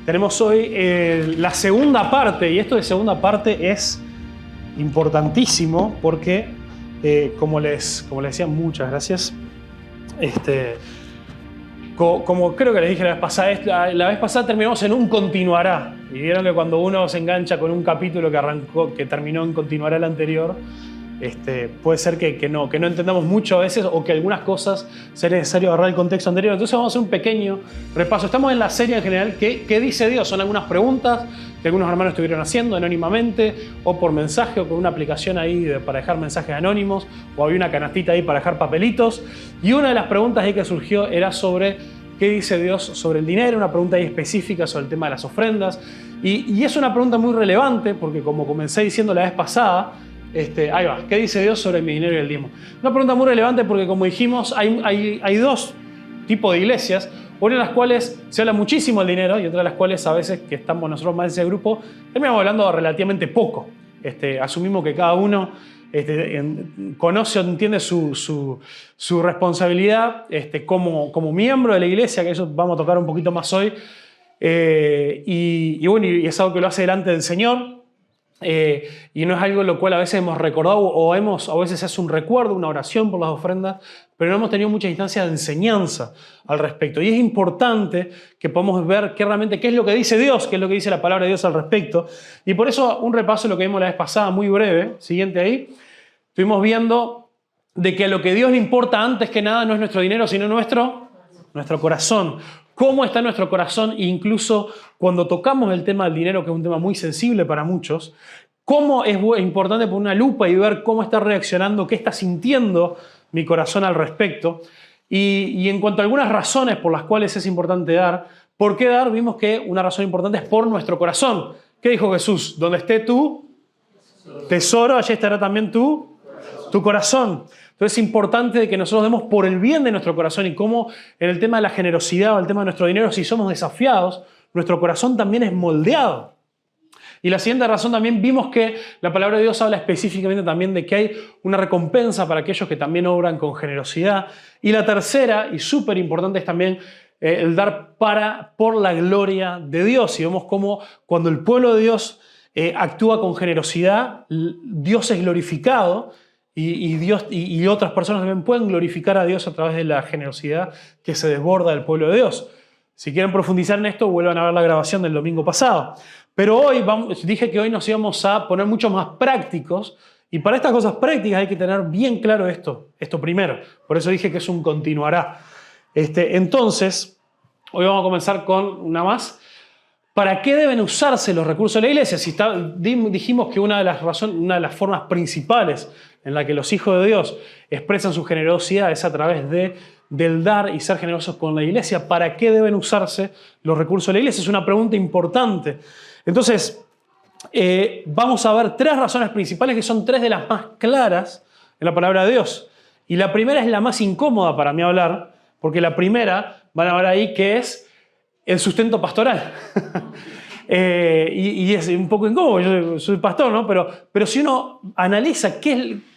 Tenemos hoy la segunda parte, y esto de segunda parte es importantísimo porque, como les decía, muchas gracias. Como creo que les dije la vez pasada terminamos en un continuará. Y vieron que cuando uno se engancha con un capítulo que terminó en continuará el anterior, puede ser que no entendamos mucho a veces, o que algunas cosas sea necesario agarrar el contexto anterior. Entonces vamos a hacer un pequeño repaso. Estamos en la serie en general, ¿qué dice Dios? Son algunas preguntas que algunos hermanos estuvieron haciendo anónimamente, o por mensaje, o con una aplicación ahí para dejar mensajes anónimos, o había una canastita ahí para dejar papelitos. Y una de las preguntas ahí que surgió era sobre qué dice Dios sobre el dinero, una pregunta ahí específica sobre el tema de las ofrendas. Y es una pregunta muy relevante porque, como comencé diciendo la vez pasada, ahí va, ¿qué dice Dios sobre mi dinero y el diezmo? Una pregunta muy relevante porque, como dijimos, hay dos tipos de iglesias, una de las cuales se habla muchísimo del dinero y otra de las cuales a veces que estamos nosotros más en ese grupo, terminamos hablando relativamente poco. Asumimos que cada uno conoce o entiende su responsabilidad como miembro de la iglesia, que eso vamos a tocar un poquito más hoy, y es algo que lo hace delante del Señor. Y no es algo lo cual a veces hemos recordado o a veces se hace un recuerdo, una oración por las ofrendas, pero no hemos tenido muchas instancias de enseñanza al respecto. Y es importante que podamos ver qué es lo que dice Dios, qué es lo que dice la palabra de Dios al respecto. Y por eso un repaso de lo que vimos la vez pasada, muy breve, siguiente ahí. Estuvimos viendo de que lo que a Dios le importa antes que nada no es nuestro dinero, sino nuestro corazón. Cómo está nuestro corazón, e incluso cuando tocamos el tema del dinero, que es un tema muy sensible para muchos, cómo es importante poner una lupa y ver cómo está reaccionando, qué está sintiendo mi corazón al respecto. Y en cuanto a algunas razones por las cuales es importante dar, ¿por qué dar? Vimos que una razón importante es por nuestro corazón. ¿Qué dijo Jesús? Donde esté tu tesoro, allí estará también tu corazón. Entonces es importante de que nosotros demos por el bien de nuestro corazón, y cómo en el tema de la generosidad o el tema de nuestro dinero, si somos desafiados, nuestro corazón también es moldeado. Y la siguiente razón también vimos que la palabra de Dios habla específicamente también de que hay una recompensa para aquellos que también obran con generosidad. Y la tercera, y súper importante, es también el dar por la gloria de Dios. Y vemos cómo cuando el pueblo de Dios actúa con generosidad, Dios es glorificado. Y otras personas también pueden glorificar a Dios a través de la generosidad que se desborda del pueblo de Dios. Si quieren profundizar en esto, vuelvan a ver la grabación del domingo pasado. Pero hoy dije que hoy nos íbamos a poner mucho más prácticos, y para estas cosas prácticas hay que tener bien claro esto primero. Por eso dije que es un continuará. Entonces, hoy vamos a comenzar con una más. ¿Para qué deben usarse los recursos de la iglesia? Dijimos que una de las formas principales en la que los hijos de Dios expresan su generosidad es a través del dar y ser generosos con la iglesia. ¿Para qué deben usarse los recursos de la iglesia? Es una pregunta importante. Entonces, vamos a ver tres razones principales que son tres de las más claras en la palabra de Dios. Y la primera es la más incómoda para mí hablar, porque la primera, van a ver ahí, que es el sustento pastoral. Y es un poco incómodo, yo soy pastor, ¿no? Pero si uno analiza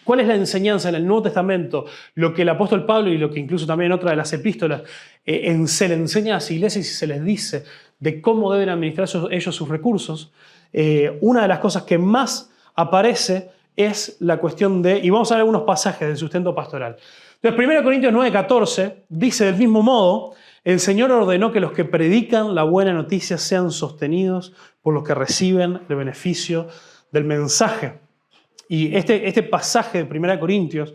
cuál es la enseñanza en el Nuevo Testamento, lo que el apóstol Pablo y lo que incluso también en otra de las epístolas se le enseña a las iglesias y se les dice de cómo deben administrar ellos sus recursos, una de las cosas que más aparece es la cuestión y vamos a ver algunos pasajes del sustento pastoral. Entonces, 1 Corintios 9:14 dice del mismo modo: el Señor ordenó que los que predican la buena noticia sean sostenidos por los que reciben el beneficio del mensaje. Y este pasaje de 1 Corintios,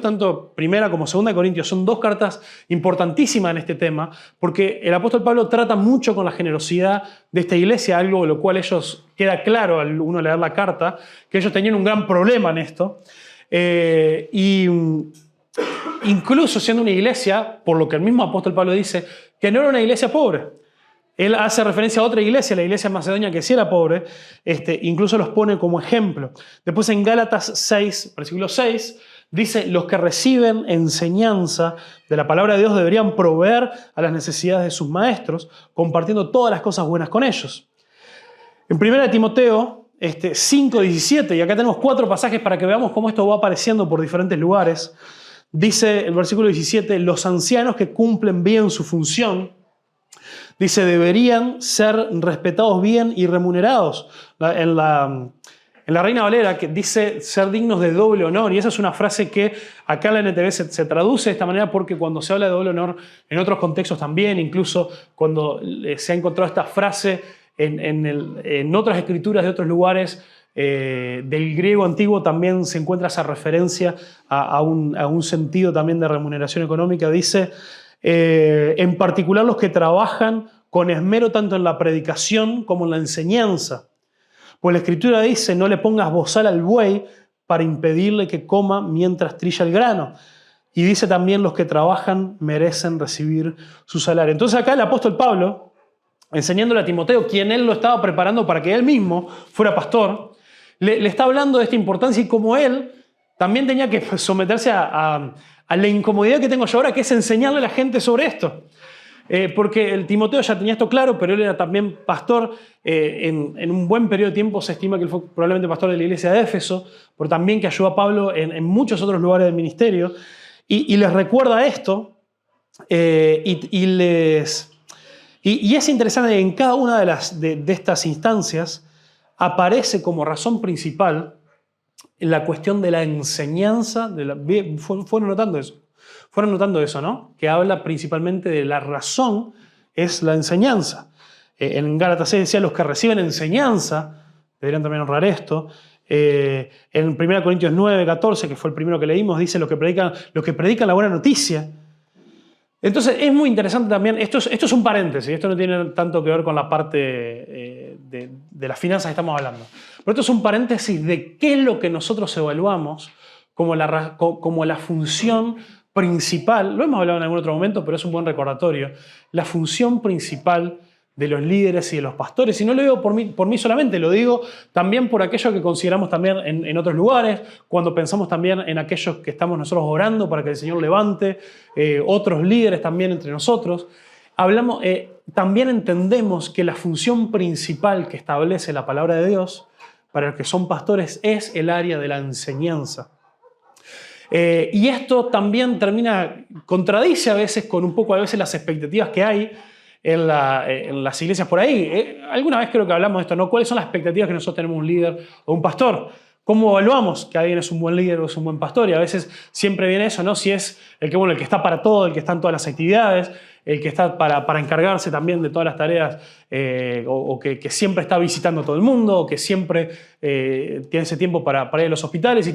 tanto 1 como 2 Corintios, son dos cartas importantísimas en este tema, porque el apóstol Pablo trata mucho con la generosidad de esta iglesia, algo lo cual ellos queda claro al uno leer la carta, que ellos tenían un gran problema en esto. Incluso siendo una iglesia, por lo que el mismo apóstol Pablo dice, que no era una iglesia pobre. Él hace referencia a otra iglesia, la iglesia macedonia, que sí era pobre, incluso los pone como ejemplo. Después en Gálatas 6, versículo 6, dice: los que reciben enseñanza de la palabra de Dios deberían proveer a las necesidades de sus maestros, compartiendo todas las cosas buenas con ellos. En 1 Timoteo 5:17, y acá tenemos 4 pasajes para que veamos cómo esto va apareciendo por diferentes lugares. Dice el versículo 17: los ancianos que cumplen bien su función Dice, deberían ser respetados bien y remunerados. En la Reina Valera que dice ser dignos de doble honor, y esa es una frase que acá en la NTV se traduce de esta manera porque cuando se habla de doble honor en otros contextos también, incluso cuando se ha encontrado esta frase en otras escrituras de otros lugares del griego antiguo también se encuentra esa referencia a un sentido también de remuneración económica. Dice, en particular los que trabajan con esmero tanto en la predicación como en la enseñanza. Pues la Escritura dice, no le pongas bozal al buey para impedirle que coma mientras trilla el grano. Y dice también, los que trabajan merecen recibir su salario. Entonces acá el apóstol Pablo, enseñándole a Timoteo, quien él lo estaba preparando para que él mismo fuera pastor, le está hablando de esta importancia y cómo él también tenía que someterse a la incomodidad que tengo yo ahora, que es enseñarle a la gente sobre esto. Porque el Timoteo ya tenía esto claro, pero él era también pastor. En un buen periodo de tiempo se estima que él fue probablemente pastor de la iglesia de Éfeso, pero también que ayudó a Pablo en muchos otros lugares del ministerio. Y les recuerda esto, y es interesante que en cada una de estas instancias aparece como razón principal la cuestión de la enseñanza. Fueron notando eso. Fueron notando eso, ¿no? Que habla principalmente de la razón es la enseñanza. En Gálatas 6 decía, los que reciben enseñanza, deberían también honrar esto. En 1 Corintios 9, 14, que fue el primero que leímos, dice los que predican la buena noticia. Entonces es muy interesante también, esto es un paréntesis, esto no tiene tanto que ver con la parte de las finanzas que estamos hablando. Pero esto es un paréntesis de qué es lo que nosotros evaluamos como la función principal, lo hemos hablado en algún otro momento, pero es un buen recordatorio, la función principal de los líderes y de los pastores. Y no lo digo por mí solamente, lo digo también por aquello que consideramos también en otros lugares, cuando pensamos también en aquellos que estamos nosotros orando para que el Señor levante, otros líderes también entre nosotros. También entendemos que la función principal que establece la palabra de Dios para los que son pastores es el área de la enseñanza. Y esto también contradice a veces con un poco las expectativas que hay en las iglesias por ahí. Alguna vez creo que hablamos de esto, ¿no? ¿Cuáles son las expectativas que nosotros tenemos de un líder o un pastor? ¿Cómo evaluamos que alguien es un buen líder o es un buen pastor? Y a veces siempre viene eso, ¿no? Si es el que está para todo, el que está en todas las actividades, el que está para encargarse también de todas las tareas, o que siempre está visitando a todo el mundo, o que siempre tiene ese tiempo para ir a los hospitales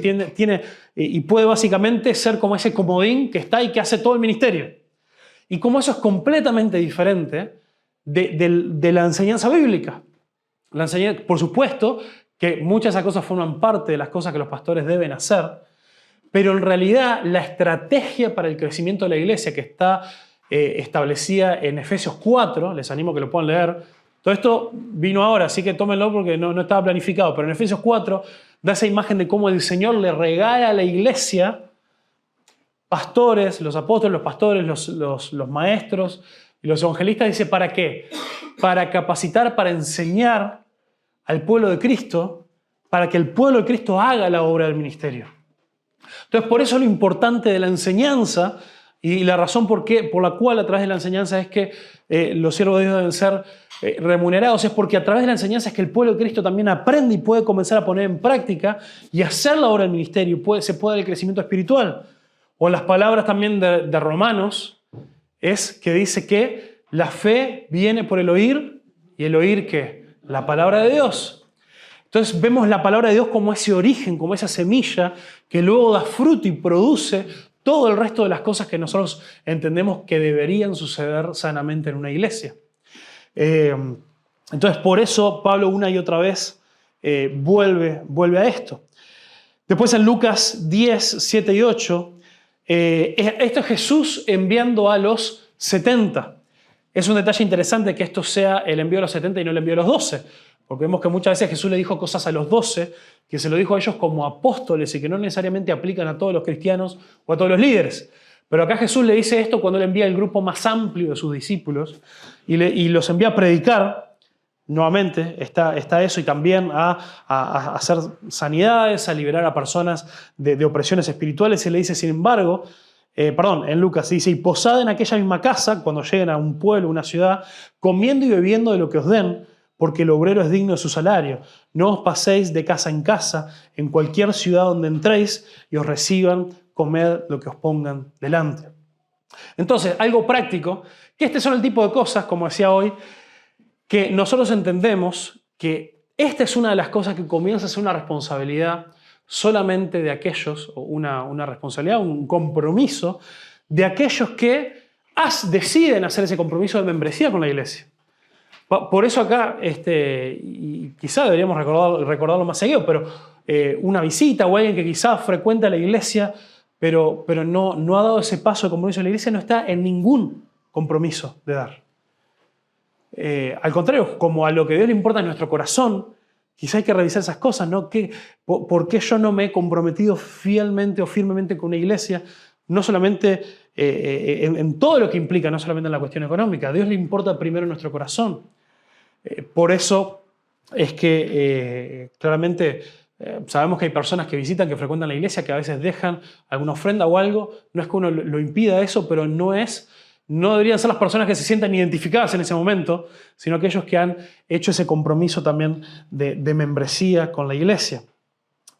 y puede básicamente ser como ese comodín que está y que hace todo el ministerio. Y como eso es completamente diferente de la enseñanza bíblica. Por supuesto que muchas de esas cosas forman parte de las cosas que los pastores deben hacer, pero en realidad la estrategia para el crecimiento de la iglesia que está establecida en Efesios 4, les animo a que lo puedan leer. Todo esto vino ahora, así que tómenlo porque no estaba planificado, pero en Efesios 4 da esa imagen de cómo el Señor le regala a la iglesia pastores, los apóstoles, los pastores, los maestros y los evangelistas. Dice, ¿para qué? Para capacitar, para enseñar al pueblo de Cristo, para que el pueblo de Cristo haga la obra del ministerio. Entonces, por eso lo importante de la enseñanza y la razón por la cual a través de la enseñanza es que los siervos de Dios deben ser remunerados, es porque a través de la enseñanza es que el pueblo de Cristo también aprende y puede comenzar a poner en práctica y hacer la obra del ministerio, se puede dar el crecimiento espiritual. O en las palabras también de Romanos, es que dice que la fe viene por el oír, y el oír ¿qué? La palabra de Dios. Entonces vemos la palabra de Dios como ese origen, como esa semilla que luego da fruto y produce todo el resto de las cosas que nosotros entendemos que deberían suceder sanamente en una iglesia. Entonces por eso Pablo una y otra vez vuelve a esto. Después en Lucas 10, 7 y 8, esto es Jesús enviando a los 70. Es un detalle interesante que esto sea el envío a los 70 y no el envío a los 12, porque vemos que muchas veces Jesús le dijo cosas a los 12, que se lo dijo a ellos como apóstoles y que no necesariamente aplican a todos los cristianos o a todos los líderes. Pero acá Jesús le dice esto cuando él envía al grupo más amplio de sus discípulos y los envía a predicar. Nuevamente está eso, y también a hacer sanidades, a liberar a personas de opresiones espirituales. Y le dice, sin embargo, en Lucas dice, y posad en aquella misma casa, cuando lleguen a un pueblo, una ciudad, comiendo y bebiendo de lo que os den, porque el obrero es digno de su salario. No os paséis de casa en casa, en cualquier ciudad donde entréis y os reciban, comed lo que os pongan delante. Entonces, algo práctico, que este son el tipo de cosas, como decía hoy, que nosotros entendemos que esta es una de las cosas que comienza a ser una responsabilidad solamente de aquellos, o una responsabilidad, un compromiso de aquellos que deciden hacer ese compromiso de membresía con la iglesia. Por eso acá, y quizá deberíamos recordarlo más seguido, pero una visita o alguien que quizá frecuenta la iglesia, pero no ha dado ese paso de compromiso de la iglesia, no está en ningún compromiso de dar. Al contrario, como a lo que a Dios le importa en nuestro corazón, quizá hay que revisar esas cosas, ¿no? ¿Por qué yo no me he comprometido fielmente o firmemente con una iglesia? No solamente en todo lo que implica, no solamente en la cuestión económica. A Dios le importa primero en nuestro corazón. Por eso es que claramente sabemos que hay personas que visitan, que frecuentan la iglesia, que a veces dejan alguna ofrenda o algo. No es que uno lo impida eso, pero no deberían ser las personas que se sientan identificadas en ese momento, sino aquellos que han hecho ese compromiso también de membresía con la iglesia.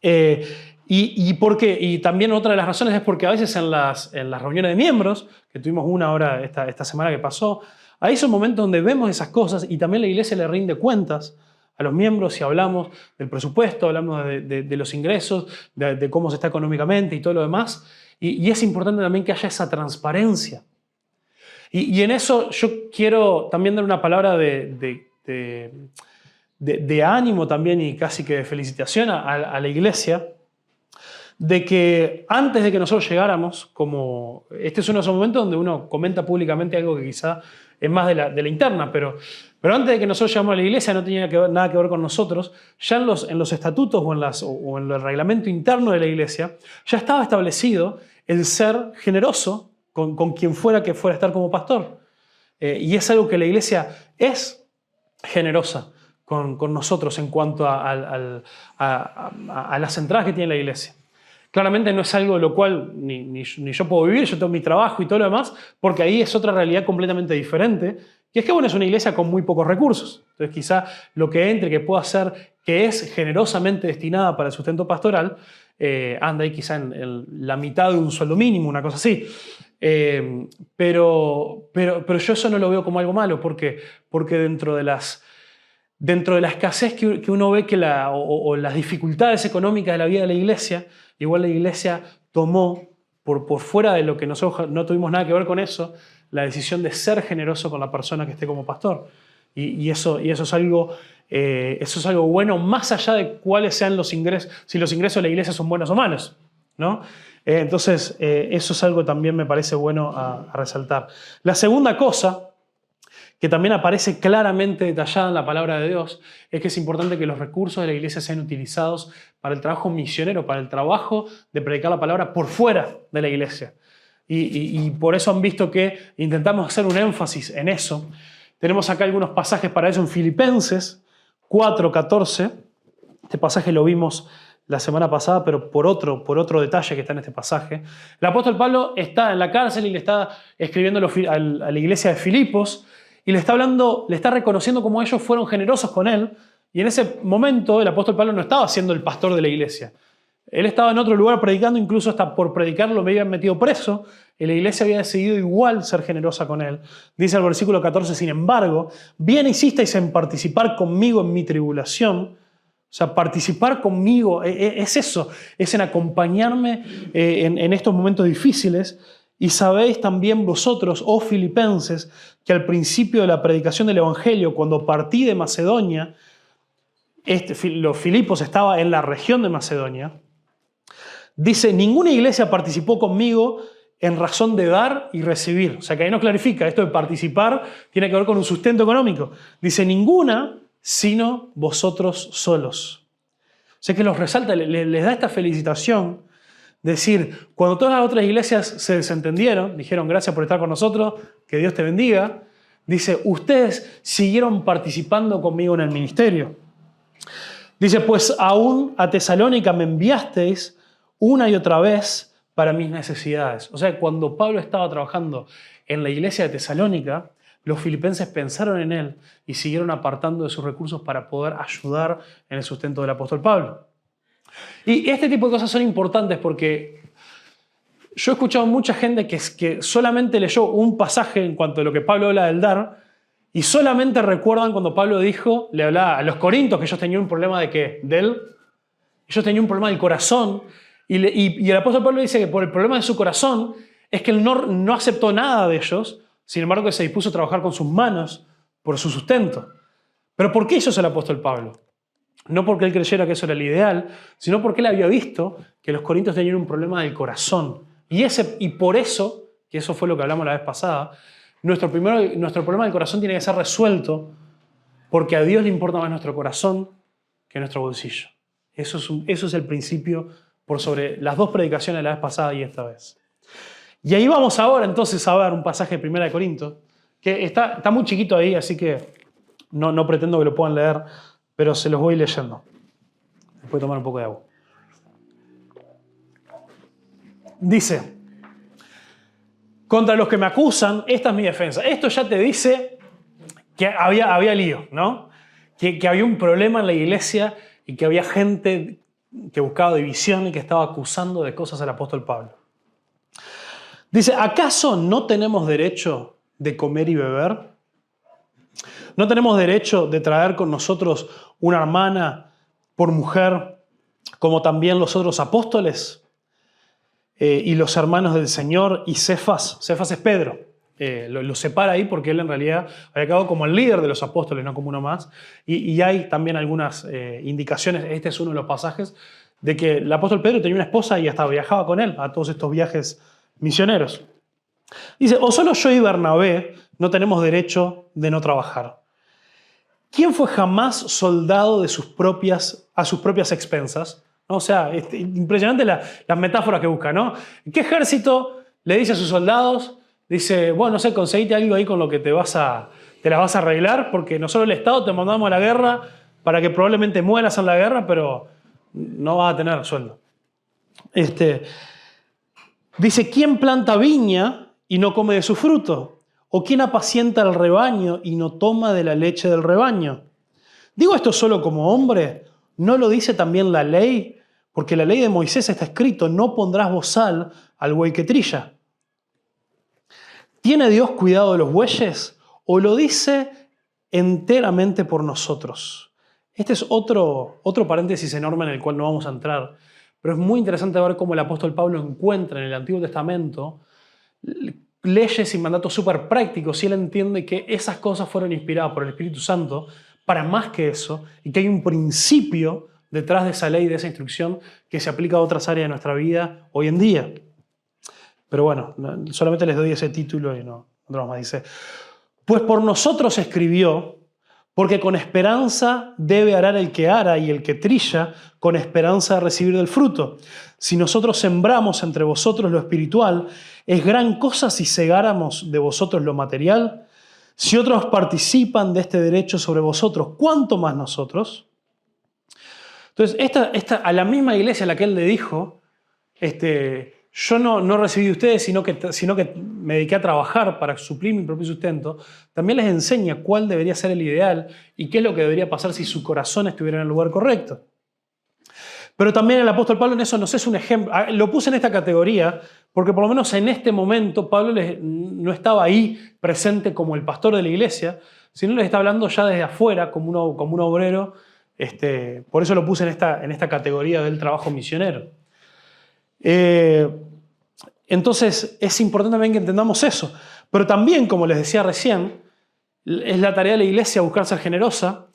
¿Por qué? Y también otra de las razones es porque a veces en las reuniones de miembros, que tuvimos una ahora esta semana que pasó, ahí son momentos donde vemos esas cosas y también la iglesia le rinde cuentas a los miembros y hablamos del presupuesto, hablamos de los ingresos, de cómo se está económicamente y todo lo demás. Y es importante también que haya esa transparencia. Y en eso yo quiero también dar una palabra de ánimo también y casi que de felicitación a la iglesia, de que antes de que nosotros llegáramos, como este es uno de esos momentos donde uno comenta públicamente algo que quizá es más de la interna, pero antes de que nosotros llegáramos a la iglesia no tenía nada que ver con nosotros, ya en los estatutos o en el reglamento interno de la iglesia, ya estaba establecido el ser generoso con quien fuera que fuera a estar como pastor. Y es algo que la iglesia es generosa con nosotros en cuanto a las entradas que tiene la iglesia. Claramente no es algo de lo cual ni yo puedo vivir, yo tengo mi trabajo y todo lo demás, porque ahí es otra realidad completamente diferente, que es que es una iglesia con muy pocos recursos. Entonces quizá lo que entre, que pueda ser, que es generosamente destinada para el sustento pastoral, anda ahí quizá en la mitad de un sueldo mínimo, una cosa así. Pero yo eso no lo veo como algo malo, porque dentro de la escasez que uno ve o las dificultades económicas de la vida de la iglesia, igual la iglesia tomó, por fuera de lo que nosotros no tuvimos nada que ver con eso, la decisión de ser generoso con la persona que esté como pastor. Y eso es algo bueno, más allá de cuáles sean los ingresos, si los ingresos de la iglesia son buenos o malos, ¿no? Entonces, eso es algo que también me parece bueno a resaltar. La segunda cosa, que también aparece claramente detallada en la palabra de Dios, es que es importante que los recursos de la iglesia sean utilizados para el trabajo misionero, para el trabajo de predicar la palabra por fuera de la iglesia. Y por eso han visto que intentamos hacer un énfasis en eso. Tenemos acá algunos pasajes para eso en Filipenses 4:14. Este pasaje lo vimos la semana pasada, pero por otro detalle que está en este pasaje. El apóstol Pablo está en la cárcel y le está escribiendo a la iglesia de Filipos y le está reconociendo cómo ellos fueron generosos con él. Y en ese momento el apóstol Pablo no estaba siendo el pastor de la iglesia. Él estaba en otro lugar predicando, incluso hasta por predicar lo habían metido preso, y la iglesia había decidido igual ser generosa con él. Dice el versículo 14, sin embargo, bien hicisteis en participar conmigo en mi tribulación. O sea, participar conmigo es eso, es en acompañarme en estos momentos difíciles. Y sabéis también vosotros, oh filipenses, que al principio de la predicación del Evangelio, cuando partí de Macedonia, los Filipos estaba en la región de Macedonia, dice, ninguna iglesia participó conmigo en razón de dar y recibir. O sea, que ahí nos clarifica, esto de participar tiene que ver con un sustento económico. Dice, ninguna, sino vosotros solos. O sea, que los resalta, les da esta felicitación, decir, cuando todas las otras iglesias se desentendieron, dijeron, gracias por estar con nosotros, que Dios te bendiga, dice, ustedes siguieron participando conmigo en el ministerio. Dice, pues aún a Tesalónica me enviasteis una y otra vez para mis necesidades. O sea, cuando Pablo estaba trabajando en la iglesia de Tesalónica, los filipenses pensaron en él y siguieron apartando de sus recursos para poder ayudar en el sustento del apóstol Pablo. Y este tipo de cosas son importantes porque yo he escuchado mucha gente que solamente leyó un pasaje en cuanto a lo que Pablo habla del dar y solamente recuerdan cuando Pablo dijo, le hablaba a los corintios que ellos tenían un problema de ¿qué? De él. Ellos tenían un problema del corazón y el apóstol Pablo dice que por el problema de su corazón es que él no aceptó nada de ellos, sin embargo que se dispuso a trabajar con sus manos por su sustento. ¿Pero por qué hizo eso el apóstol Pablo? No porque él creyera que eso era el ideal, sino porque él había visto que los corintios tenían un problema del corazón. Y por eso, que eso fue lo que hablamos la vez pasada, nuestro problema del corazón tiene que ser resuelto porque a Dios le importa más nuestro corazón que nuestro bolsillo. Eso es el principio por sobre las dos predicaciones de la vez pasada y esta vez. Y ahí vamos ahora entonces a ver un pasaje de 1 Corintios, que está muy chiquito ahí, así que no pretendo que lo puedan leer, pero se los voy leyendo. Voy a tomar un poco de agua. Dice, contra los que me acusan, esta es mi defensa. Esto ya te dice que había lío, ¿no? Que había un problema en la iglesia y que había gente que buscaba división y que estaba acusando de cosas al apóstol Pablo. Dice, ¿acaso no tenemos derecho de comer y beber? ¿No tenemos derecho de traer con nosotros una hermana por mujer, como también los otros apóstoles y los hermanos del Señor y Cefas? Cefas es Pedro. Lo separa ahí porque él en realidad había quedado como el líder de los apóstoles, no como uno más. Y hay también algunas indicaciones, este es uno de los pasajes, de que el apóstol Pedro tenía una esposa y hasta viajaba con él a todos estos viajes misioneros. Dice, ¿o solo yo y Bernabé no tenemos derecho de no trabajar? ¿Quién fue jamás soldado a sus propias expensas? ¿No? O sea, impresionante las metáforas que busca, ¿no? ¿Qué ejército le dice a sus soldados? Dice, bueno, no sé, conseguite algo ahí con lo que te las vas a arreglar, porque nosotros el Estado te mandamos a la guerra para que probablemente mueras en la guerra, pero no vas a tener sueldo. Dice, ¿quién planta viña y no come de su fruto? ¿O quién apacienta el rebaño y no toma de la leche del rebaño? ¿Digo esto solo como hombre? ¿No lo dice también la ley? Porque la ley de Moisés está escrito, no pondrás bozal al buey que trilla. ¿Tiene Dios cuidado de los bueyes? ¿O lo dice enteramente por nosotros? Este es otro paréntesis enorme en el cual no vamos a entrar, pero es muy interesante ver cómo el apóstol Pablo encuentra en el Antiguo Testamento leyes y mandatos súper prácticos y él entiende que esas cosas fueron inspiradas por el Espíritu Santo para más que eso y que hay un principio detrás de esa ley, de esa instrucción que se aplica a otras áreas de nuestra vida hoy en día. Pero bueno, solamente les doy ese título y no más. Dice, pues por nosotros escribió, porque con esperanza debe arar el que ara y el que trilla, con esperanza de recibir del fruto. Si nosotros sembramos entre vosotros lo espiritual, ¿es gran cosa si segáramos de vosotros lo material? Si otros participan de este derecho sobre vosotros, ¿cuánto más nosotros? Entonces, a la misma iglesia a la que él le dijo, yo no recibí de ustedes, sino que me dediqué a trabajar para suplir mi propio sustento, también les enseña cuál debería ser el ideal y qué es lo que debería pasar si su corazón estuviera en el lugar correcto. Pero también el apóstol Pablo en eso nos es un ejemplo. Lo puse en esta categoría porque por lo menos en este momento Pablo no estaba ahí presente como el pastor de la iglesia, sino les está hablando ya desde afuera como un obrero. Por eso lo puse en esta categoría del trabajo misionero. Entonces es importante también que entendamos eso. Pero también, como les decía recién, es la tarea de la iglesia buscar ser generosa,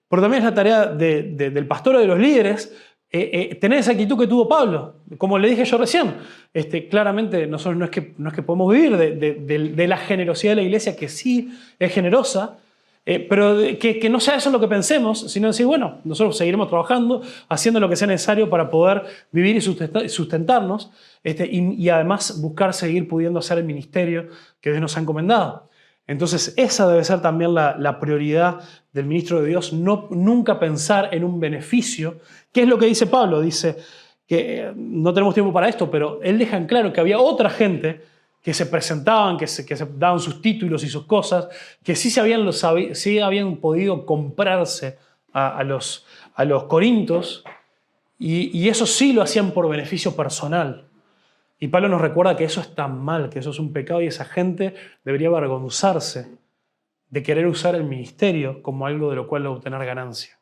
pero también es la tarea del pastor o de los líderes tener esa actitud que tuvo Pablo. Como le dije yo recién, claramente nosotros no es que podemos vivir de la generosidad de la iglesia, que sí es generosa, pero que no sea eso lo que pensemos, sino decir, bueno, nosotros seguiremos trabajando, haciendo lo que sea necesario para poder vivir y sustentarnos, y además buscar seguir pudiendo hacer el ministerio que Dios nos ha encomendado. Entonces esa debe ser también la prioridad del ministro de Dios, nunca pensar en un beneficio. ¿Qué es lo que dice Pablo? Dice, que no tenemos tiempo para esto, pero él deja en claro que había otra gente que se presentaban, que se daban sus títulos y sus cosas, que sí habían podido comprarse a los corintios, y eso sí lo hacían por beneficio personal. Y Pablo nos recuerda que eso está mal, que eso es un pecado, y esa gente debería avergonzarse de querer usar el ministerio como algo de lo cual obtener ganancia.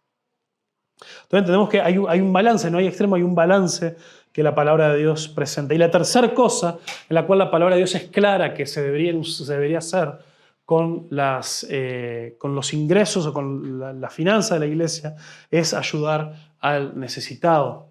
Entonces entendemos que hay un balance, no hay extremo, hay un balance que la palabra de Dios presenta. Y la tercera cosa en la cual la palabra de Dios es clara que se debería hacer con los ingresos o con la finanza de la iglesia es ayudar al necesitado.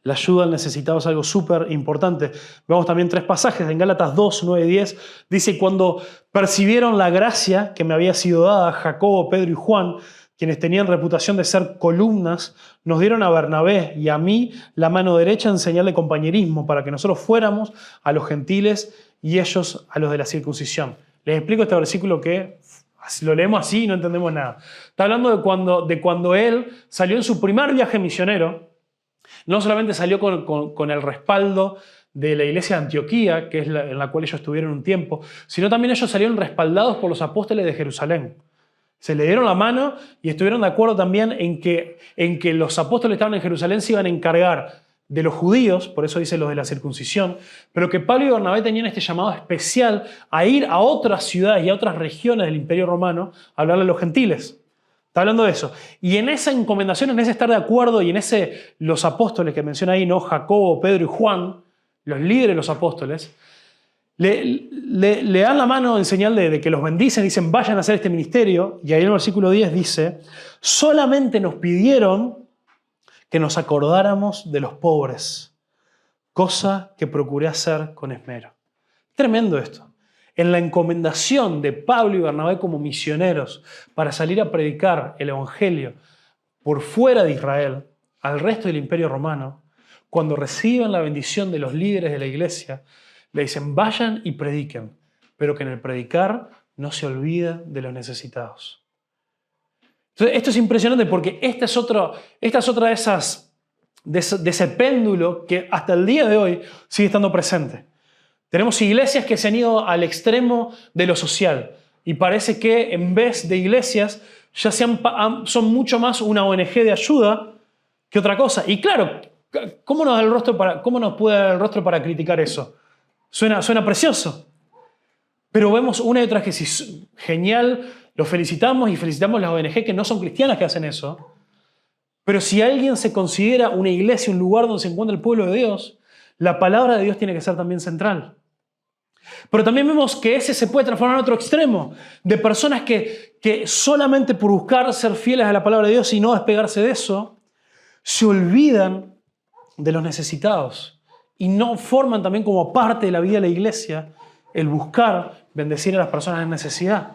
La ayuda al necesitado es algo súper importante. Vemos también 3 pasajes. En Gálatas 2, 9 y 10 dice: cuando percibieron la gracia que me había sido dada a Jacobo, Pedro y Juan, quienes tenían reputación de ser columnas, nos dieron a Bernabé y a mí la mano derecha en señal de compañerismo para que nosotros fuéramos a los gentiles y ellos a los de la circuncisión. Les explico este versículo que si lo leemos así no entendemos nada. Está hablando de cuando él salió en su primer viaje misionero. No solamente salió con el respaldo de la iglesia de Antioquía, que es en la cual ellos estuvieron un tiempo, sino también ellos salieron respaldados por los apóstoles de Jerusalén. Se le dieron la mano y estuvieron de acuerdo también en que los apóstoles que estaban en Jerusalén se iban a encargar de los judíos, por eso dice los de la circuncisión, pero que Pablo y Bernabé tenían este llamado especial a ir a otras ciudades y a otras regiones del Imperio Romano a hablarle a los gentiles. Está hablando de eso. Y en esa encomendación, en ese estar de acuerdo y en los apóstoles que menciona ahí, ¿no? Jacobo, Pedro y Juan, los líderes de los apóstoles, le dan la mano en señal de que los bendicen, dicen vayan a hacer este ministerio, y ahí en el versículo 10 dice: solamente nos pidieron que nos acordáramos de los pobres, cosa que procuré hacer con esmero. Tremendo esto. En la encomendación de Pablo y Bernabé como misioneros para salir a predicar el evangelio por fuera de Israel, al resto del Imperio Romano, cuando reciben la bendición de los líderes de la iglesia, le dicen vayan y prediquen, pero que en el predicar no se olviden de los necesitados. Entonces, esto es impresionante porque esta es otra de ese péndulo que hasta el día de hoy sigue estando presente. Tenemos iglesias que se han ido al extremo de lo social y parece que en vez de iglesias ya son mucho más una ONG de ayuda que otra cosa. Y claro, ¿cómo nos puede dar el rostro para criticar eso? Suena precioso. Pero vemos una y otra que sí, genial, los felicitamos y felicitamos las ONG que no son cristianas que hacen eso. Pero si alguien se considera una iglesia, un lugar donde se encuentra el pueblo de Dios, la palabra de Dios tiene que ser también central. Pero también vemos que ese se puede transformar en otro extremo, de personas que solamente por buscar ser fieles a la palabra de Dios y no despegarse de eso, se olvidan de los necesitados y no forman también como parte de la vida de la iglesia el buscar bendecir a las personas en necesidad.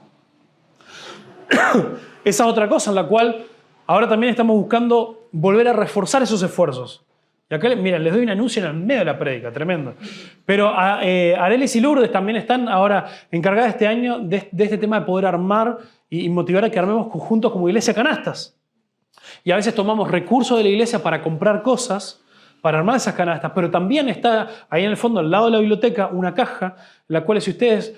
Esa es otra cosa en la cual ahora también estamos buscando volver a reforzar esos esfuerzos. Y acá, miren, les doy un anuncio en el medio de la prédica, tremendo. Pero Arelis y Lourdes también están ahora encargadas este año de este tema de poder armar y motivar a que armemos juntos como iglesia canastas. Y a veces tomamos recursos de la iglesia para comprar cosas, para armar esas canastas, pero también está ahí en el fondo, al lado de la biblioteca, una caja en la cual si ustedes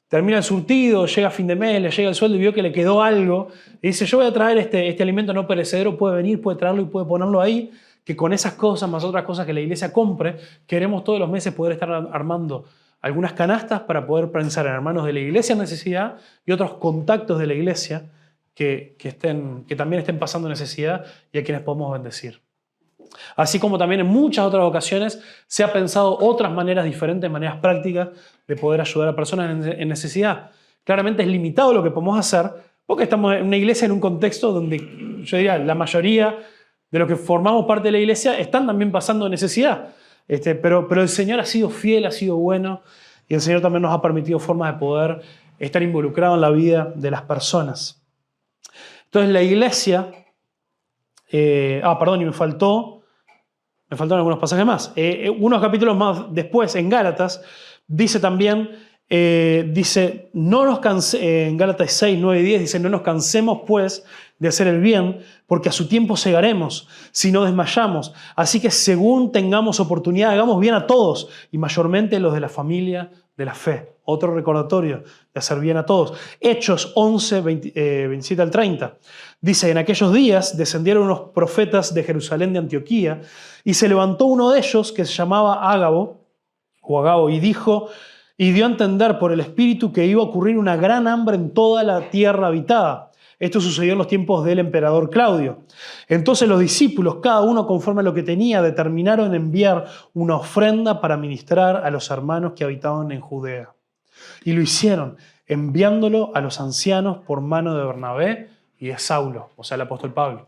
terminan el surtido, llega a fin de mes, le llega el sueldo y vio que le quedó algo, y dice, yo voy a traer este alimento no perecedero, puede venir, puede traerlo y puede ponerlo ahí, que con esas cosas, más otras cosas que la iglesia compre, queremos todos los meses poder estar armando algunas canastas para poder pensar en hermanos de la iglesia en necesidad y otros contactos de la iglesia que también estén pasando necesidad y a quienes podemos bendecir. Así como también en muchas otras ocasiones se ha pensado otras maneras diferentes, maneras prácticas de poder ayudar a personas en necesidad. Claramente es limitado lo que podemos hacer porque estamos en una iglesia en un contexto donde yo diría la mayoría de los que formamos parte de la iglesia están también pasando necesidad. Pero el Señor ha sido fiel, ha sido bueno y el Señor también nos ha permitido formas de poder estar involucrado en la vida de las personas. Entonces la iglesia... y me faltaron algunos pasajes más. Unos capítulos más después, en Gálatas, dice también dice, en Gálatas 6, 9 y 10 dice, no nos cansemos pues de hacer el bien, porque a su tiempo segaremos, si no desmayamos. Así que según tengamos oportunidad, hagamos bien a todos, y mayormente los de la familia de la fe. Otro recordatorio de hacer bien a todos. Hechos 11, 27 al 30. Dice, en aquellos días descendieron unos profetas de Jerusalén de Antioquía, y se levantó uno de ellos que se llamaba Agabo, y dijo, y dio a entender por el Espíritu que iba a ocurrir una gran hambre en toda la tierra habitada. Esto sucedió en los tiempos del emperador Claudio. Entonces los discípulos, cada uno conforme a lo que tenía, determinaron enviar una ofrenda para ministrar a los hermanos que habitaban en Judea. Y lo hicieron, enviándolo a los ancianos por mano de Bernabé y de Saulo, o sea, el apóstol Pablo.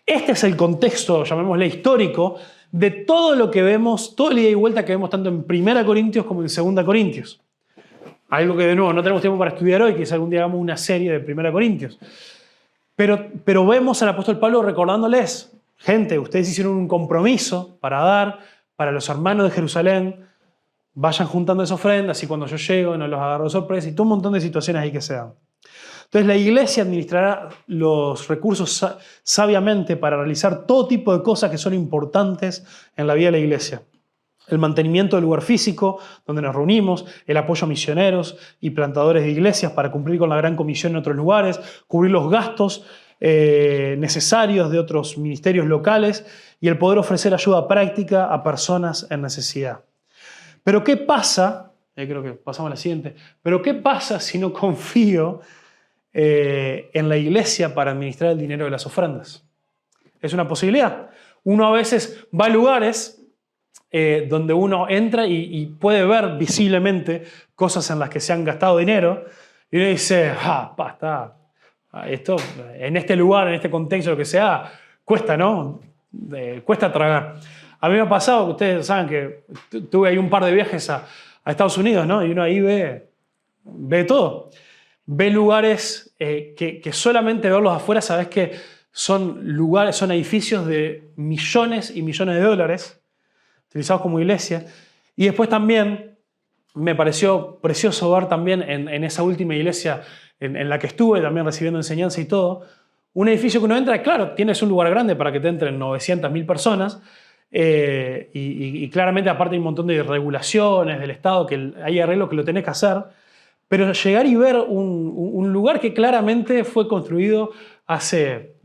Este es el contexto, llamémosle histórico, de todo lo que vemos, todo el ida y vuelta que vemos tanto en 1 Corintios como en 2 Corintios. Algo que de nuevo no tenemos tiempo para estudiar hoy, quizá algún día hagamos una serie de 1 Corintios. Pero vemos al apóstol Pablo recordándoles, gente, ustedes hicieron un compromiso para dar para los hermanos de Jerusalén, vayan juntando esas ofrendas y cuando yo llego no los agarro de sorpresa y todo un montón de situaciones ahí que se dan. Entonces la iglesia administrará los recursos sabiamente para realizar todo tipo de cosas que son importantes en la vida de la iglesia. El mantenimiento del lugar físico donde nos reunimos, el apoyo a misioneros y plantadores de iglesias para cumplir con la gran comisión en otros lugares, cubrir los gastos necesarios de otros ministerios locales y el poder ofrecer ayuda práctica a personas en necesidad. Pero ¿qué pasa? Creo que pasamos a la siguiente. Pero ¿qué pasa si no confío en la iglesia para administrar el dinero de las ofrendas? Es una posibilidad. Uno a veces va a lugares donde uno entra y puede ver visiblemente cosas en las que se han gastado dinero y uno dice, basta, esto en este lugar, en este contexto, lo que sea, cuesta, ¿no? Cuesta tragar. A mí me ha pasado, que ustedes saben que tuve ahí un par de viajes a Estados Unidos, ¿no? Y uno ahí ve todo. Ve lugares que solamente verlos afuera sabes que son lugares, son edificios de millones y millones de dólares utilizados como iglesia. Y después también me pareció precioso ver también en esa última iglesia en la que estuve, también recibiendo enseñanza y todo, un edificio que uno entra, claro, tienes un lugar grande para que te entren 900.000 personas, y claramente aparte hay un montón de regulaciones del Estado, que hay arreglos que lo tenés que hacer, pero llegar y ver un lugar que claramente fue construido hace...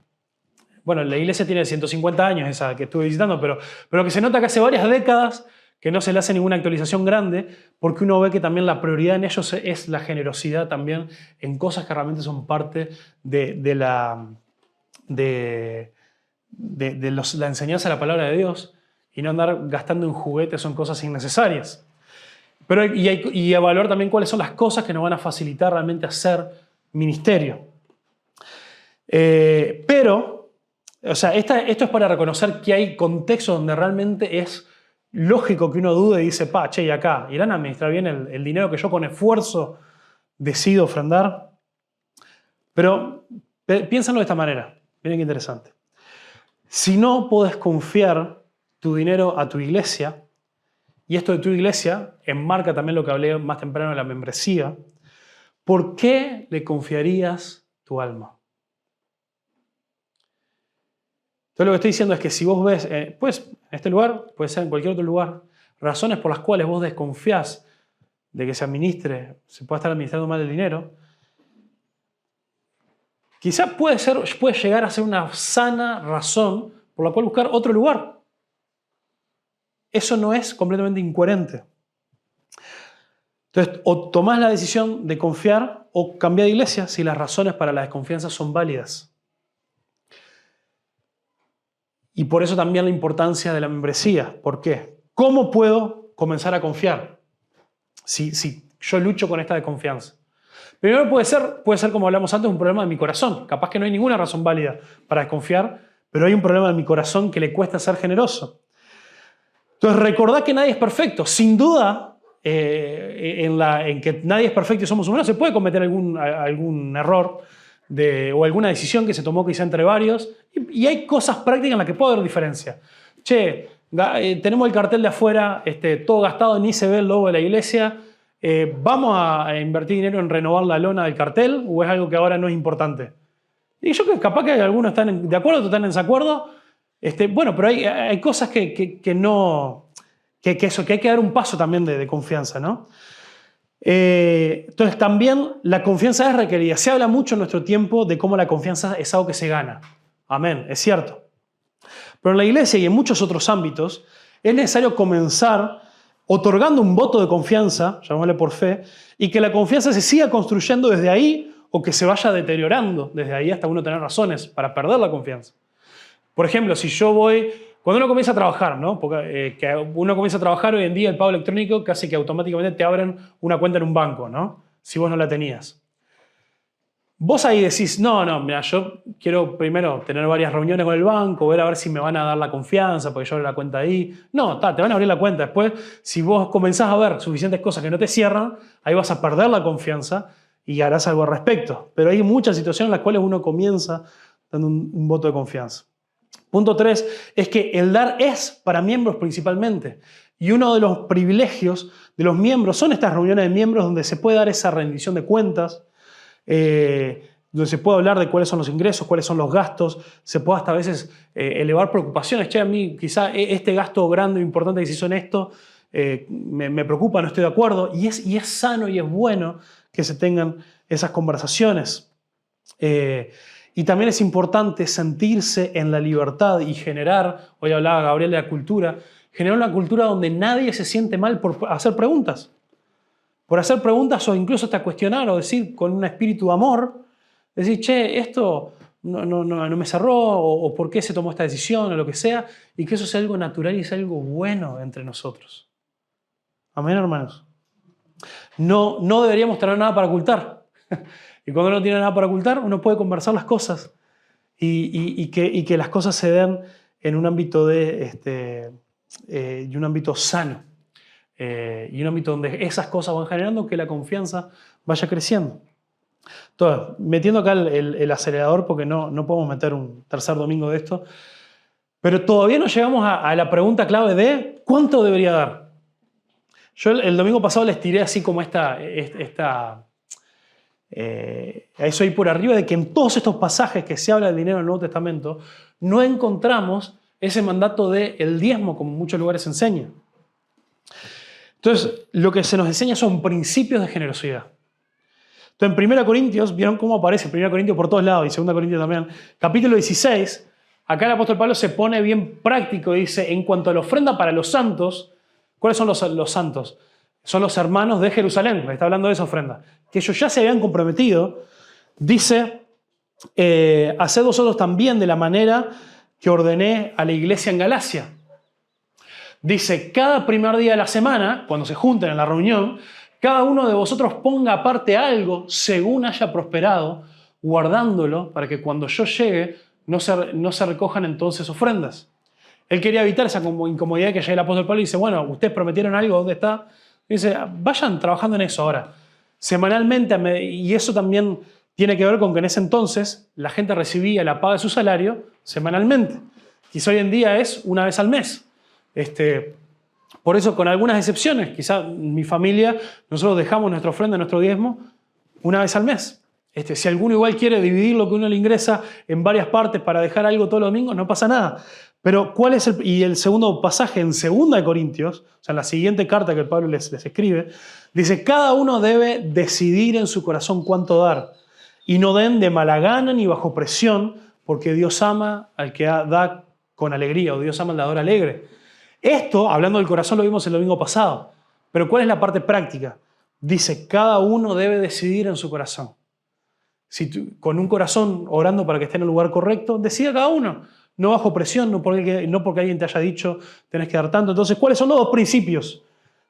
Bueno, la iglesia tiene 150 años, esa que estuve visitando, pero que se nota que hace varias décadas que no se le hace ninguna actualización grande, porque uno ve que también la prioridad en ellos es la generosidad también en cosas que realmente son parte de la enseñanza de la palabra de Dios y no andar gastando en juguetes o en cosas innecesarias. Y evaluar también cuáles son las cosas que nos van a facilitar realmente hacer ministerio. O sea, esto es para reconocer que hay contextos donde realmente es lógico que uno dude y dice, ¿y acá irán a administrar bien el dinero que yo con esfuerzo decido ofrendar? Pero piénsalo de esta manera, miren qué interesante. Si no podés confiar tu dinero a tu iglesia, y esto de tu iglesia enmarca también lo que hablé más temprano de la membresía, ¿por qué le confiarías tu alma? Entonces lo que estoy diciendo es que si vos ves, pues en este lugar, puede ser en cualquier otro lugar, razones por las cuales vos desconfías de que se pueda estar administrando mal el dinero, quizá puede llegar a ser una sana razón por la cual buscar otro lugar. Eso no es completamente incoherente. Entonces, o tomás la decisión de confiar o cambiar de iglesia si las razones para la desconfianza son válidas. Y por eso también la importancia de la membresía. ¿Por qué? ¿Cómo puedo comenzar a confiar si yo lucho con esta desconfianza? Primero puede ser, como hablamos antes, un problema de mi corazón. Capaz que no hay ninguna razón válida para desconfiar, pero hay un problema en mi corazón que le cuesta ser generoso. Entonces recordad que nadie es perfecto. Sin duda, en que nadie es perfecto y somos humanos, se puede cometer algún error o alguna decisión que se tomó quizá entre varios, y hay cosas prácticas en las que puede haber diferencia. Tenemos el cartel de afuera todo gastado, ni se ve el logo de la iglesia, ¿vamos a invertir dinero en renovar la lona del cartel o es algo que ahora no es importante? Y yo creo que capaz que algunos están de acuerdo, otros están en desacuerdo. Bueno, pero hay cosas que no... que hay que dar un paso también de confianza, ¿no? Entonces también la confianza es requerida. Se habla mucho en nuestro tiempo de cómo la confianza es algo que se gana. Amén, es cierto. Pero en la iglesia y en muchos otros ámbitos es necesario comenzar otorgando un voto de confianza, llamémosle por fe, y que la confianza se siga construyendo desde ahí o que se vaya deteriorando desde ahí hasta uno tener razones para perder la confianza. Por ejemplo, si yo voy... Cuando uno comienza a trabajar, ¿no? Porque que uno comienza a trabajar hoy en día, el pago electrónico casi que automáticamente te abren una cuenta en un banco, ¿no? Si vos no la tenías. Vos ahí decís, no, mira, yo quiero primero tener varias reuniones con el banco, ver a ver si me van a dar la confianza, porque yo abro la cuenta ahí. No, te van a abrir la cuenta. Después, si vos comenzás a ver suficientes cosas que no te cierran, ahí vas a perder la confianza y harás algo al respecto. Pero hay muchas situaciones en las cuales uno comienza dando un voto de confianza. Punto 3 es que el dar es para miembros principalmente. Y uno de los privilegios de los miembros son estas reuniones de miembros donde se puede dar esa rendición de cuentas, donde se puede hablar de cuáles son los ingresos, cuáles son los gastos, se puede hasta a veces elevar preocupaciones. Che, a mí quizá este gasto grande o importante que se hizo en esto me preocupa, no estoy de acuerdo. Y es sano y es bueno que se tengan esas conversaciones. Y también es importante sentirse en la libertad y generar, hoy hablaba Gabriel de la cultura, generar una cultura donde nadie se siente mal por hacer preguntas. Por hacer preguntas o incluso hasta cuestionar o decir con un espíritu de amor, decir, che, esto no me cerró o por qué se tomó esta decisión o lo que sea, y que eso sea algo natural y sea algo bueno entre nosotros. Amén, hermanos. No deberíamos tener nada para ocultar. Y cuando uno no tiene nada para ocultar, uno puede conversar las cosas y que las cosas se den en un ámbito y un ámbito sano y un ámbito donde esas cosas van generando que la confianza vaya creciendo. Entonces, metiendo acá el acelerador porque no podemos meter un tercer domingo de esto, pero todavía no llegamos a la pregunta clave de ¿cuánto debería dar? Yo el domingo pasado les tiré así como a eso ahí por arriba de que en todos estos pasajes que se habla del dinero en el Nuevo Testamento no encontramos ese mandato del diezmo como en muchos lugares se enseña. Entonces, lo que se nos enseña son principios de generosidad. Entonces, en 1 Corintios, ¿vieron cómo aparece 1 Corintios por todos lados y 2 Corintios también? Capítulo 16, acá el apóstol Pablo se pone bien práctico y dice, en cuanto a la ofrenda para los santos, ¿cuáles son los santos? Son los hermanos de Jerusalén, está hablando de esa ofrenda, que ellos ya se habían comprometido, dice, haced vosotros también de la manera que ordené a la iglesia en Galacia. Dice, cada primer día de la semana, cuando se junten en la reunión, cada uno de vosotros ponga aparte algo según haya prosperado, guardándolo para que cuando yo llegue no se recojan entonces ofrendas. Él quería evitar esa incomodidad que llega el apóstol Pablo y dice, bueno, ustedes prometieron algo, ¿dónde está? Y dice, vayan trabajando en eso ahora. Semanalmente, y eso también tiene que ver con que en ese entonces la gente recibía la paga de su salario semanalmente. Quizá hoy en día es una vez al mes. Por eso, con algunas excepciones, quizá en mi familia, nosotros dejamos nuestra ofrenda, nuestro diezmo, una vez al mes. Si alguno igual quiere dividir lo que uno le ingresa en varias partes para dejar algo todos los domingos, no pasa nada. Pero ¿cuál es el segundo pasaje en 2 Corintios? O sea, en la siguiente carta que Pablo les escribe, dice, cada uno debe decidir en su corazón cuánto dar. Y no den de mala gana ni bajo presión, porque Dios ama al que da con alegría, o Dios ama al dador alegre. Esto, hablando del corazón, lo vimos el domingo pasado. Pero ¿cuál es la parte práctica? Dice, cada uno debe decidir en su corazón. Si tú, con un corazón orando para que esté en el lugar correcto, decida cada uno. No bajo presión, no porque alguien te haya dicho tenés que dar tanto. Entonces, ¿cuáles son los dos principios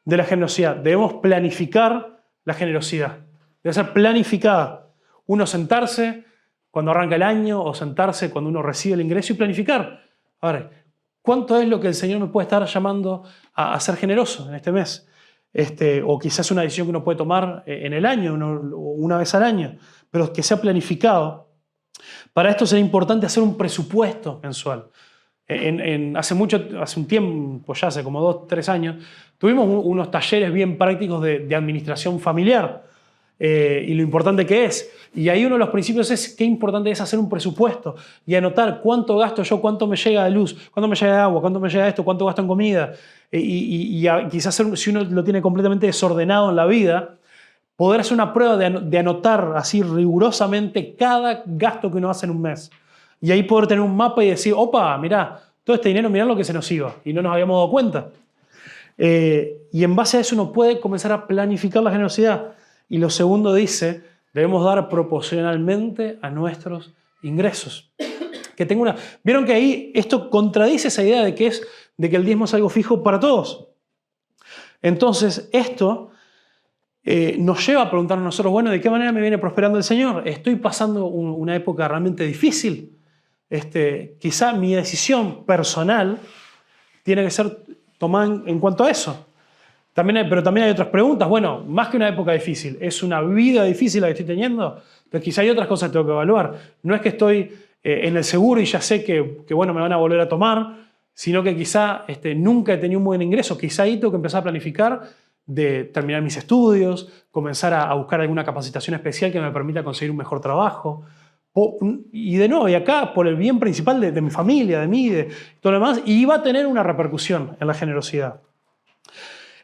de la generosidad? Debemos planificar la generosidad. Debe ser planificada. Uno sentarse cuando arranca el año o sentarse cuando uno recibe el ingreso y planificar. A ver, ¿cuánto es lo que el Señor me puede estar llamando a ser generoso en este mes? O quizás una decisión que uno puede tomar en el año, una vez al año, pero que sea planificado. Para esto será importante hacer un presupuesto mensual. Hace un tiempo, ya hace como 2, 3 años, tuvimos unos talleres bien prácticos de administración familiar y lo importante que es. Y ahí uno de los principios es qué importante es hacer un presupuesto y anotar cuánto gasto yo, cuánto me llega de luz, cuánto me llega de agua, cuánto me llega de esto, cuánto gasto en comida. Quizás si uno lo tiene completamente desordenado en la vida, poder hacer una prueba de anotar así rigurosamente cada gasto que uno hace en un mes. Y ahí poder tener un mapa y decir, opa, mirá, todo este dinero, mirá lo que se nos iba. Y no nos habíamos dado cuenta. Y en base a eso uno puede comenzar a planificar la generosidad. Y lo segundo dice, debemos dar proporcionalmente a nuestros ingresos. Vieron que ahí esto contradice esa idea de que el diezmo es algo fijo para todos. Entonces, esto nos lleva a preguntarnos nosotros, bueno, ¿de qué manera me viene prosperando el Señor? ¿Estoy pasando una época realmente difícil? Quizá mi decisión personal tiene que ser tomada en cuanto a eso. Pero también hay otras preguntas. Bueno, más que una época difícil, ¿es una vida difícil la que estoy teniendo? Entonces quizá hay otras cosas que tengo que evaluar. No es que estoy en el seguro y ya sé que bueno, me van a volver a tomar, sino que quizá nunca he tenido un buen ingreso. Quizá ahí tengo que empezar a planificar de terminar mis estudios, comenzar a buscar alguna capacitación especial que me permita conseguir un mejor trabajo. Y de nuevo, y acá por el bien principal de mi familia, de mí, de todo lo demás, y va a tener una repercusión en la generosidad.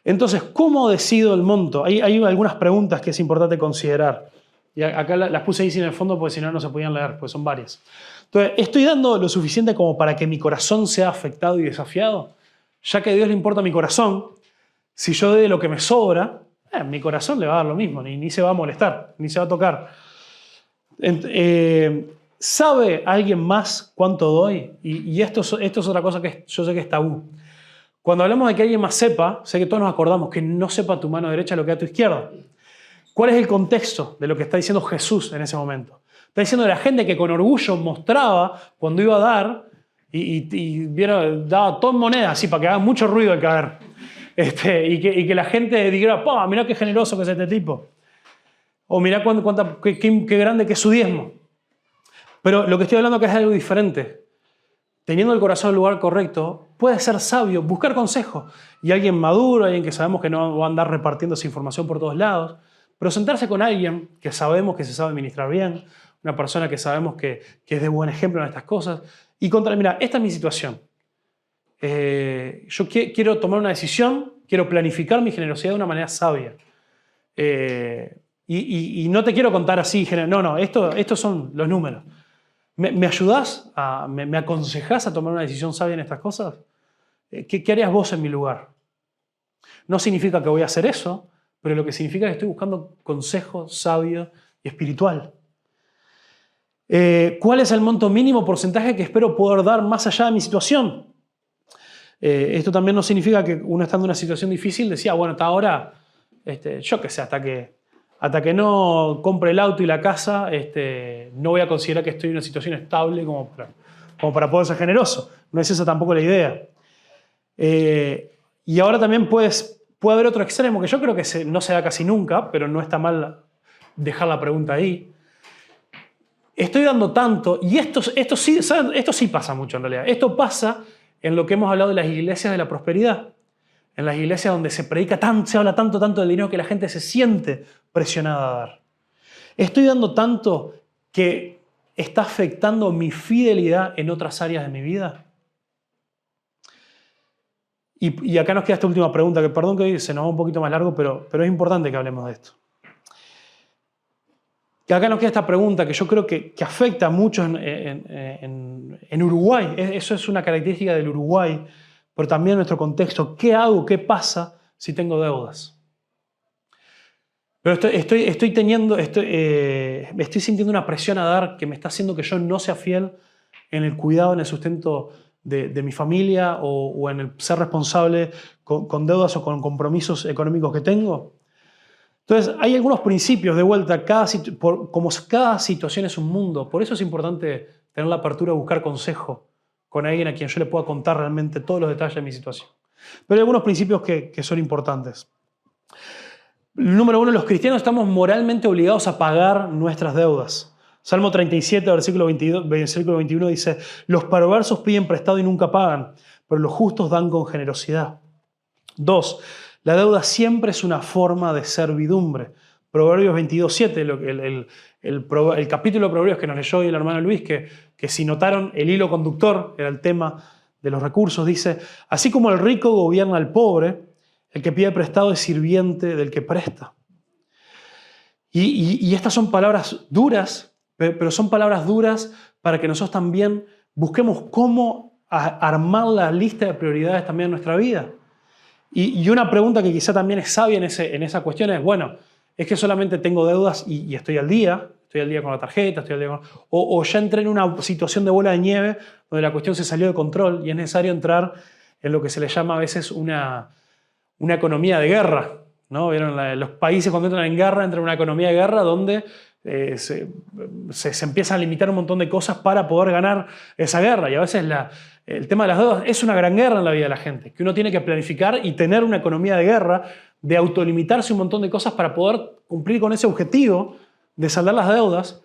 Entonces, ¿cómo decido el monto? Hay algunas preguntas que es importante considerar. Y acá las puse ahí sin el fondo porque si no, no se podían leer, porque son varias. Entonces, ¿estoy dando lo suficiente como para que mi corazón sea afectado y desafiado? Ya que a Dios le importa mi corazón, si yo doy lo que me sobra, mi corazón le va a dar lo mismo, ni se va a molestar, ni se va a tocar. ¿Sabe alguien más cuánto doy? Y esto es otra cosa que yo sé que es tabú. Cuando hablamos de que alguien más sepa, sé que todos nos acordamos que no sepa tu mano derecha lo que da tu izquierda. ¿Cuál es el contexto de lo que está diciendo Jesús en ese momento? Está diciendo de la gente que con orgullo mostraba cuando iba a dar y daba todo en moneda, así para que haga mucho ruido al caer. Y que la gente dijera, ¡pah! Mirá qué generoso que es este tipo. O mirá qué grande que es su diezmo. Pero lo que estoy hablando acá es algo diferente. Teniendo el corazón en el lugar correcto, puede ser sabio, buscar consejo. Y alguien maduro, alguien que sabemos que no va a andar repartiendo esa información por todos lados, pero sentarse con alguien que sabemos que se sabe administrar bien, una persona que sabemos que es de buen ejemplo en estas cosas, y contarle, mira, esta es mi situación. Yo quiero tomar una decisión, quiero planificar mi generosidad de una manera sabia. Y no te quiero contar así, no, estos son los números. ¿Me ayudás? ¿Me aconsejás a tomar una decisión sabia en estas cosas? ¿Qué harías vos en mi lugar? No significa que voy a hacer eso, pero lo que significa es que estoy buscando consejo sabio y espiritual. ¿Cuál es el monto mínimo porcentaje que espero poder dar más allá de mi situación? Esto también no significa que uno estando en una situación difícil decía, bueno, hasta ahora, yo qué sé, hasta que no compre el auto y la casa, no voy a considerar que estoy en una situación estable como para poder ser generoso. No es esa tampoco la idea. Y ahora también puede haber otro extremo, que yo creo que no se da casi nunca, pero no está mal dejar la pregunta ahí. Estoy dando tanto, y esto sí pasa mucho en realidad. Esto pasa en lo que hemos hablado de las iglesias de la prosperidad. En las iglesias donde se habla tanto del dinero que la gente se siente presionada a dar. Estoy dando tanto que está afectando mi fidelidad en otras áreas de mi vida. Y acá nos queda esta última pregunta, que perdón que hoy se nos va un poquito más largo, pero es importante que hablemos de esto. Que acá nos queda esta pregunta que yo creo que afecta a muchos en Uruguay. Eso es una característica del Uruguay, pero también en nuestro contexto. ¿Qué hago? ¿Qué pasa si tengo deudas? Pero estoy sintiendo una presión a dar que me está haciendo que yo no sea fiel en el cuidado, en el sustento de mi familia o en el ser responsable con deudas o con compromisos económicos que tengo. Entonces, hay algunos principios de vuelta, como cada situación es un mundo. Por eso es importante tener la apertura a buscar consejo con alguien a quien yo le pueda contar realmente todos los detalles de mi situación. Pero hay algunos principios que son importantes. Número uno, los cristianos estamos moralmente obligados a pagar nuestras deudas. Salmo 37, versículo 21 dice, los perversos piden prestado y nunca pagan, pero los justos dan con generosidad. 2. La deuda siempre es una forma de servidumbre. Proverbios 22:7, el capítulo de Proverbios que nos leyó hoy el hermano Luis, que si notaron el hilo conductor, era el tema de los recursos, dice, así como el rico gobierna al pobre, el que pide prestado es sirviente del que presta. Y estas son palabras duras, pero son palabras duras para que nosotros también busquemos cómo armar la lista de prioridades también en nuestra vida. Y una pregunta que quizá también es sabia en esa cuestión es, bueno, es que solamente tengo deudas y estoy al día con la tarjeta, o ya entré en una situación de bola de nieve donde la cuestión se salió de control y es necesario entrar en lo que se le llama a veces una economía de guerra, ¿no? ¿Vieron? Los países cuando entran en guerra entran en una economía de guerra donde se empiezan a limitar un montón de cosas para poder ganar esa guerra. Y a veces el tema de las deudas es una gran guerra en la vida de la gente, que uno tiene que planificar y tener una economía de guerra, de autolimitarse un montón de cosas para poder cumplir con ese objetivo de saldar las deudas.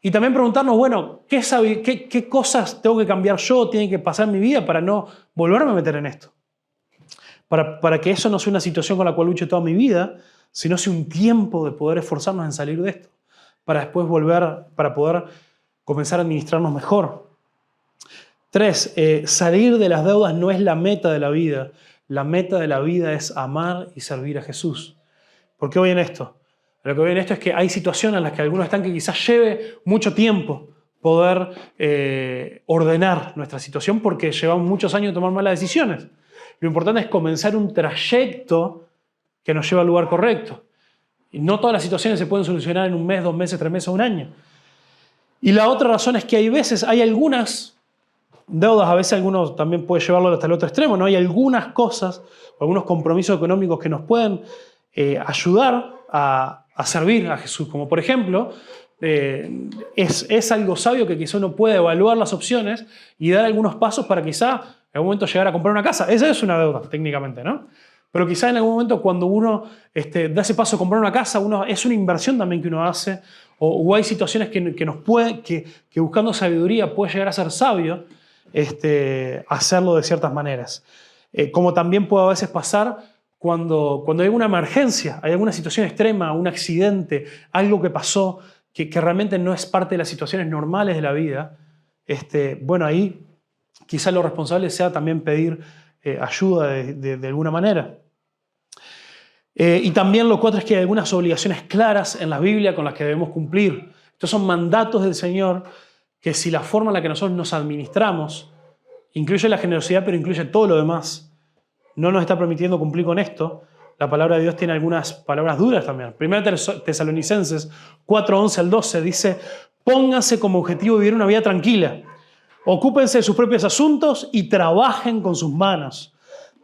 Y también preguntarnos, bueno, ¿qué cosas tengo que cambiar yo, tiene que pasar en mi vida para no volverme a meter en esto? Para que eso no sea una situación con la cual luche toda mi vida, sino sea un tiempo de poder esforzarnos en salir de esto, para después para poder comenzar a administrarnos mejor. 3. Salir de las deudas no es la meta de la vida. La meta de la vida es amar y servir a Jesús. ¿Por qué voy en esto? Lo que voy en esto es que hay situaciones en las que algunos están que quizás lleve mucho tiempo poder ordenar nuestra situación porque llevamos muchos años de tomar malas decisiones. Lo importante es comenzar un trayecto que nos lleve al lugar correcto. Y no todas las situaciones se pueden solucionar en un mes, 2 meses, 3 meses o un año. Y la otra razón es que hay algunas deudas, a veces algunos también puede llevarlo hasta el otro extremo, ¿no? Hay algunas cosas, algunos compromisos económicos que nos pueden ayudar a servir a Jesús. Como por ejemplo, es algo sabio que quizá uno puede evaluar las opciones y dar algunos pasos para quizá en algún momento llegar a comprar una casa. Esa es una deuda, técnicamente, ¿no? Pero quizá en algún momento cuando uno da ese paso a comprar una casa, es una inversión también que uno hace, o hay situaciones que buscando sabiduría puede llegar a ser sabio hacerlo de ciertas maneras. Como también puede a veces pasar cuando hay alguna emergencia, hay alguna situación extrema, un accidente, algo que pasó que realmente no es parte de las situaciones normales de la vida, bueno, ahí quizá lo responsable sea también pedir ayuda de alguna manera. Y también lo 4 es que hay algunas obligaciones claras en la Biblia con las que debemos cumplir. Estos son mandatos del Señor que si la forma en la que nosotros nos administramos incluye la generosidad, pero incluye todo lo demás, no nos está permitiendo cumplir con esto, la palabra de Dios tiene algunas palabras duras también. 1 Tesalonicenses 4:11 al 12 dice, pónganse como objetivo vivir una vida tranquila, ocúpense de sus propios asuntos y trabajen con sus manos,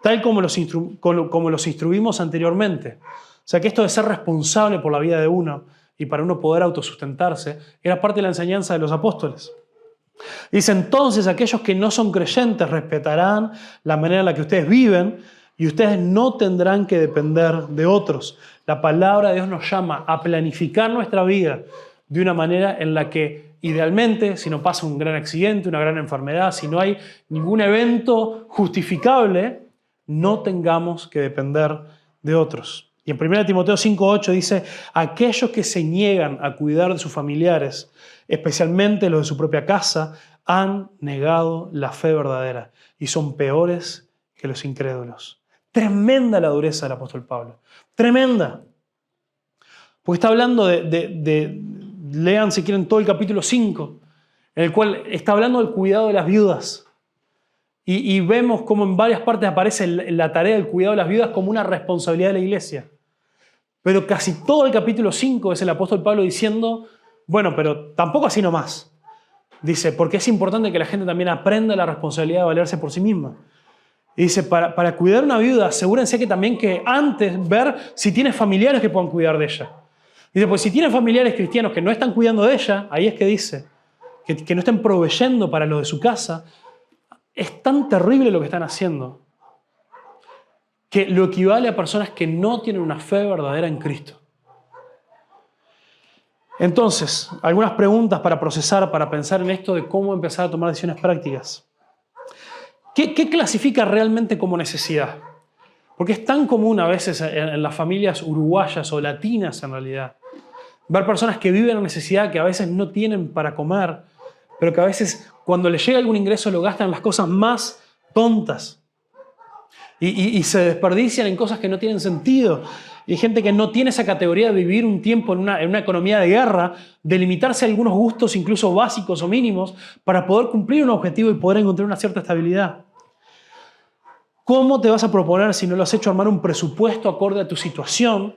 tal como los instruimos anteriormente. O sea que esto de ser responsable por la vida de uno y para uno poder autosustentarse era parte de la enseñanza de los apóstoles. Dice, entonces aquellos que no son creyentes respetarán la manera en la que ustedes viven y ustedes no tendrán que depender de otros. La palabra de Dios nos llama a planificar nuestra vida de una manera en la que idealmente, si no pasa un gran accidente, una gran enfermedad, si no hay ningún evento justificable, no tengamos que depender de otros. Y en 1 Timoteo 5:8 dice, aquellos que se niegan a cuidar de sus familiares, especialmente los de su propia casa, han negado la fe verdadera y son peores que los incrédulos. Tremenda la dureza del apóstol Pablo. Tremenda. Porque está hablando lean si quieren todo el capítulo 5, en el cual está hablando del cuidado de las viudas. Y vemos cómo en varias partes aparece la tarea del cuidado de las viudas como una responsabilidad de la iglesia. Pero casi todo el capítulo 5 es el apóstol Pablo diciendo, bueno, pero tampoco así nomás. Dice, porque es importante que la gente también aprenda la responsabilidad de valerse por sí misma. Y dice, para cuidar a una viuda, asegúrense que antes ver si tiene familiares que puedan cuidar de ella. Dice, pues si tienen familiares cristianos que no están cuidando de ella, ahí es que dice, que no estén proveyendo para los de su casa, es tan terrible lo que están haciendo que lo equivale a personas que no tienen una fe verdadera en Cristo. Entonces, algunas preguntas para procesar, para pensar en esto de cómo empezar a tomar decisiones prácticas. ¿Qué clasifica realmente como necesidad? Porque es tan común a veces en las familias uruguayas o latinas en realidad, ver personas que viven en necesidad, que a veces no tienen para comer, pero que a veces cuando les llega algún ingreso lo gastan en las cosas más tontas y se desperdician en cosas que no tienen sentido. Y hay gente que no tiene esa categoría de vivir un tiempo en una economía de guerra, de limitarse a algunos gustos incluso básicos o mínimos para poder cumplir un objetivo y poder encontrar una cierta estabilidad. ¿Cómo te vas a proponer, si no lo has hecho, armar un presupuesto acorde a tu situación?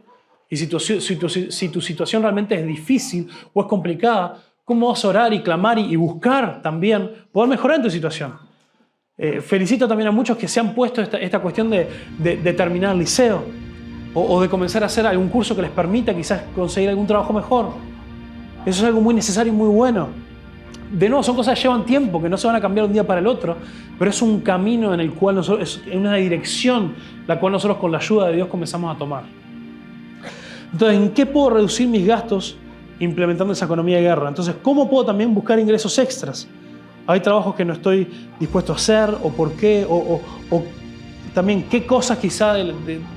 Y si tu situación realmente es difícil o es complicada, ¿cómo vas a orar y clamar y buscar también poder mejorar en tu situación? Felicito también a muchos que se han puesto esta cuestión de terminar el liceo o de comenzar a hacer algún curso que les permita quizás conseguir algún trabajo mejor. Eso es algo muy necesario y muy bueno. De nuevo, son cosas que llevan tiempo, que no se van a cambiar de un día para el otro, pero es un camino en el cual nosotros, es una dirección la cual nosotros con la ayuda de Dios comenzamos a tomar. Entonces, ¿en qué puedo reducir mis gastos implementando esa economía de guerra? Entonces, ¿cómo puedo también buscar ingresos extras? Hay trabajos que no estoy dispuesto a hacer, o por qué, o también qué cosas quizá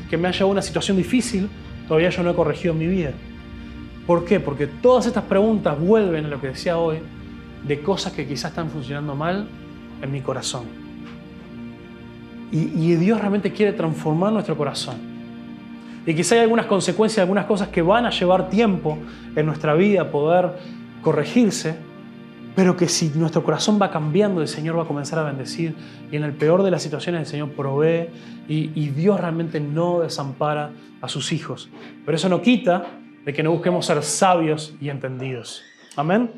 que me han llevado a una situación difícil todavía yo no he corregido en mi vida. ¿Por qué? Porque todas estas preguntas vuelven a lo que decía hoy, de cosas que quizás están funcionando mal en mi corazón. Y Dios realmente quiere transformar nuestro corazón. Y quizá hay algunas consecuencias, algunas cosas que van a llevar tiempo en nuestra vida poder corregirse, pero que si nuestro corazón va cambiando, el Señor va a comenzar a bendecir y en el peor de las situaciones el Señor provee y Dios realmente no desampara a sus hijos. Pero eso no quita de que no busquemos ser sabios y entendidos. Amén.